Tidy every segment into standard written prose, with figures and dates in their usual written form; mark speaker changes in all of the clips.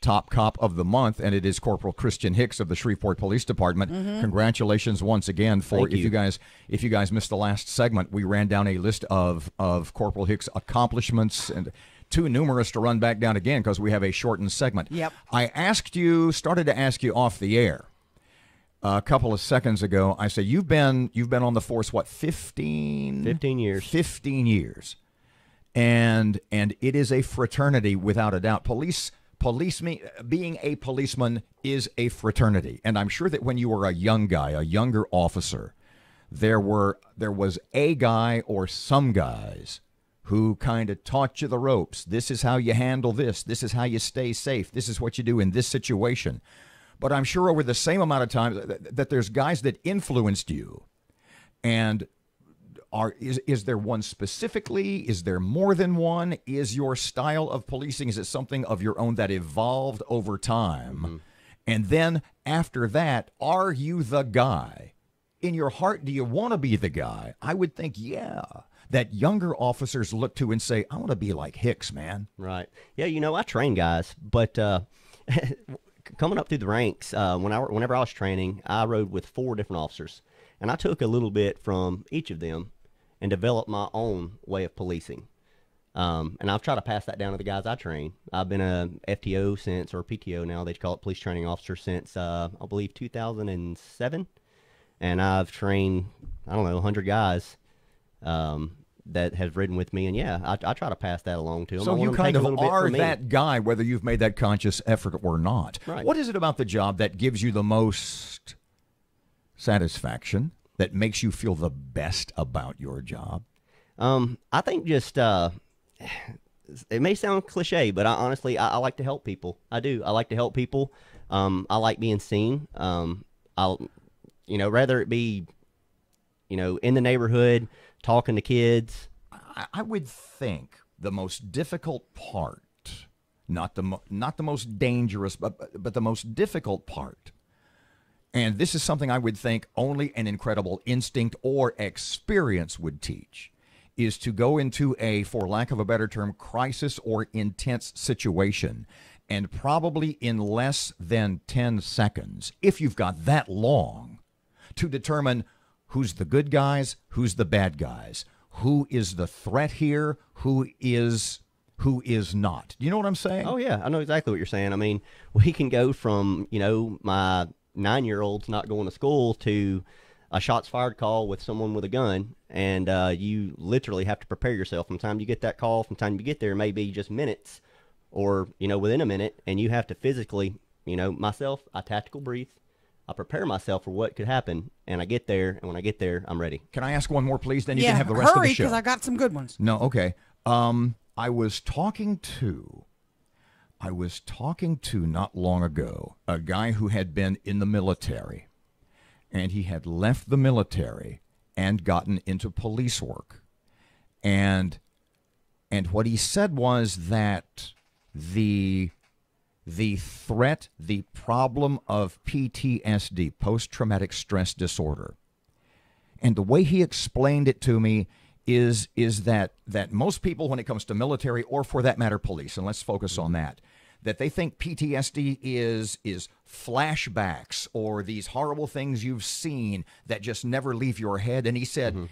Speaker 1: top cop of the month, and it is Corporal Christian Hicks of the Shreveport Police Department. Congratulations once again for if you guys missed the last segment, we ran down a list of Corporal Hicks' accomplishments, and too numerous to run back down again because we have a shortened segment.
Speaker 2: Yep.
Speaker 1: I started to ask you off the air a couple of seconds ago. I said you've been on the force 15
Speaker 3: years.
Speaker 1: 15 years. And it is a fraternity without a doubt. Being a policeman is a fraternity. And I'm sure that when you were a young guy, a younger officer, there was a guy or some guys who kind of taught you the ropes. This is how you handle this. This is how you stay safe. This is what you do in this situation. But I'm sure over the same amount of time that there's guys that influenced you. And is there one specifically? Is there more than one? Is your style of policing, is it something of your own that evolved over time? And then after that, are you the guy? In your heart, do you want to be the guy? I would think, yeah, that younger officers look to and say, I want to be like Hicks, man.
Speaker 3: Right. Yeah, I train guys, but coming up through the ranks, whenever I was training, I rode with 4 different officers, and I took a little bit from each of them and develop my own way of policing. And I've tried to pass that down to the guys I train. I've been a FTO or PTO now, they call it police training officer, since, I believe, 2007. And I've trained, 100 guys that have ridden with me. And, yeah, I try to pass that along to them.
Speaker 1: So you kind of are that guy, whether you've made that conscious effort or not.
Speaker 3: Right.
Speaker 1: What is it about the job that gives you the most satisfaction, that makes you feel the best about your job?
Speaker 3: I think just it may sound cliche, but honestly, I like to help people. I do. I like to help people. I like being seen. I'll rather it be in the neighborhood talking to kids.
Speaker 1: I would think the most difficult part, not the most dangerous, but the most difficult part. And this is something I would think only an incredible instinct or experience would teach, is to go into a, for lack of a better term, crisis or intense situation, and probably in less than 10 seconds, if you've got that long, to determine who's the good guys, who's the bad guys, who is the threat here, who is not. Do you know what I'm saying?
Speaker 3: Oh, yeah, I know exactly what you're saying. I mean, we can go from, my 9-year-olds not going to school to a shots fired call with someone with a gun, and you literally have to prepare yourself. From the time you get that call, from the time you get there, maybe just minutes or, within a minute, and you have to physically, myself, I tactical breathe. I prepare myself for what could happen, and I get there, and when I get there, I'm ready.
Speaker 1: Can I ask one more, please? Then you can have the rest of the show.
Speaker 2: Hurry, because I got some good ones.
Speaker 1: No, okay. I was talking to not long ago a guy who had been in the military, and he had left the military and gotten into police work. And what he said was that the threat, the problem of PTSD, post-traumatic stress disorder, and the way he explained it to me is that most people, when it comes to military or for that matter police, and let's focus on that they think PTSD is flashbacks or these horrible things you've seen that just never leave your head. And he said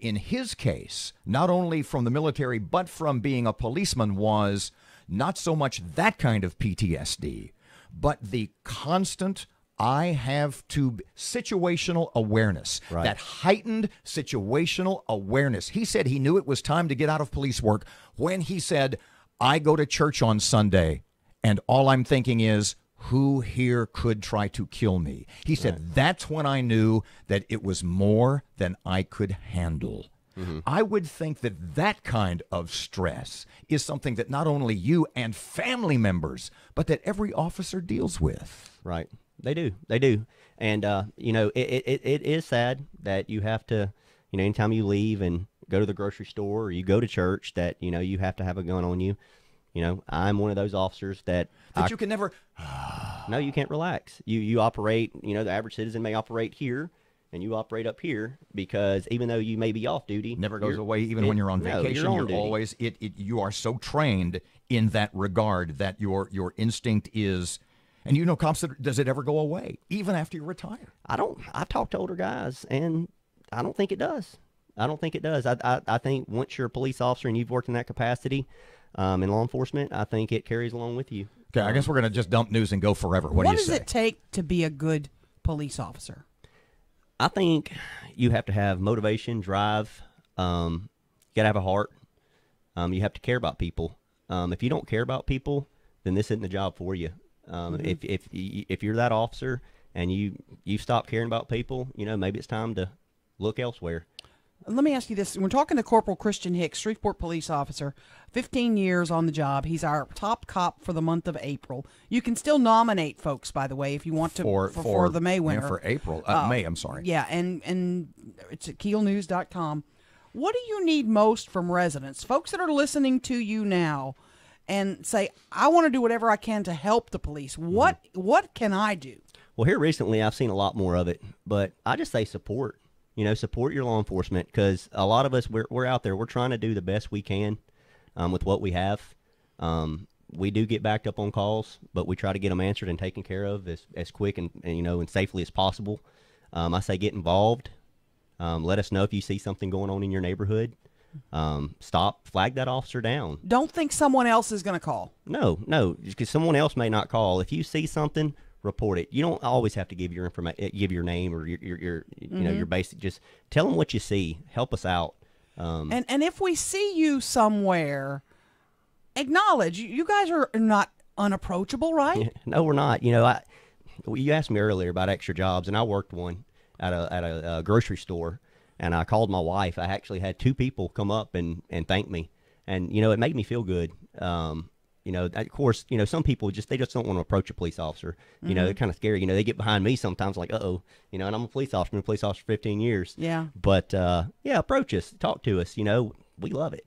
Speaker 1: in his case, not only from the military but from being a policeman, was not so much that kind of PTSD, but the constant situational awareness,
Speaker 3: right.
Speaker 1: That heightened situational awareness. He said he knew it was time to get out of police work when he said, I go to church on Sunday and all I'm thinking is, who here could try to kill me? He said, right. That's when I knew that it was more than I could handle. I would think that kind of stress is something that not only you and family members, but that every officer deals with.
Speaker 3: Right. They do. And, it is sad that you have to, anytime you leave and go to the grocery store or you go to church, that, you have to have a gun on you. I'm one of those officers that
Speaker 1: you can never.
Speaker 3: No, you can't relax. You operate, the average citizen may operate here and you operate up here because even though you may be off duty.
Speaker 1: Never goes away, even when you're on vacation.
Speaker 3: You're
Speaker 1: always, you are so trained in that regard, that your instinct is, and cops, does it ever go away, even after you retire?
Speaker 3: I've talked to older guys, and I don't think it does. I think once you're a police officer and you've worked in that capacity in law enforcement, I think it carries along with you.
Speaker 1: Okay, I guess we're going to just dump news and go forever. What do you say?
Speaker 2: What does it take to be a good police officer?
Speaker 3: I think you have to have motivation, drive. You got to have a heart. You have to care about people. If you don't care about people, then this isn't the job for you. If you're that officer and you stop caring about people, maybe it's time to look elsewhere.
Speaker 2: Let me ask you this. We're talking to Corporal Christian Hicks, Shreveport police officer, 15 years on the job. He's our top cop for the month of April. You can still nominate folks, by the way, if you want to, for the May winner.
Speaker 1: Yeah, for April. May, I'm sorry.
Speaker 2: Yeah, and it's at KEELnews.com. What do you need most from residents, folks that are listening to you now and say, I want to do whatever I can to help the police? What can I do?
Speaker 3: Well, here recently I've seen a lot more of it, but I just say support. Support your law enforcement, because a lot of us, we're out there. We're trying to do the best we can with what we have. We do get backed up on calls, but we try to get them answered and taken care of as quick and safely as possible. I say get involved. Let us know if you see something going on in your neighborhood. Flag that officer down.
Speaker 2: Don't think someone else is going to call.
Speaker 3: No, because someone else may not call. If you see something, report it. You don't always have to give your give your name or your your basic. Just tell them what you see. Help us out.
Speaker 2: And if we see you somewhere, acknowledge you guys are not unapproachable, right?
Speaker 3: No, we're not. You asked me earlier about extra jobs, and I worked one at a grocery store, and I called my wife. I actually had 2 people come up and thank me, and it made me feel good. Of course, some people they just don't want to approach a police officer. They're kind of scary. They get behind me sometimes like, uh-oh, and I'm a police officer. I've been a police officer for 15 years.
Speaker 2: Yeah.
Speaker 3: But, approach us. Talk to us. We love it.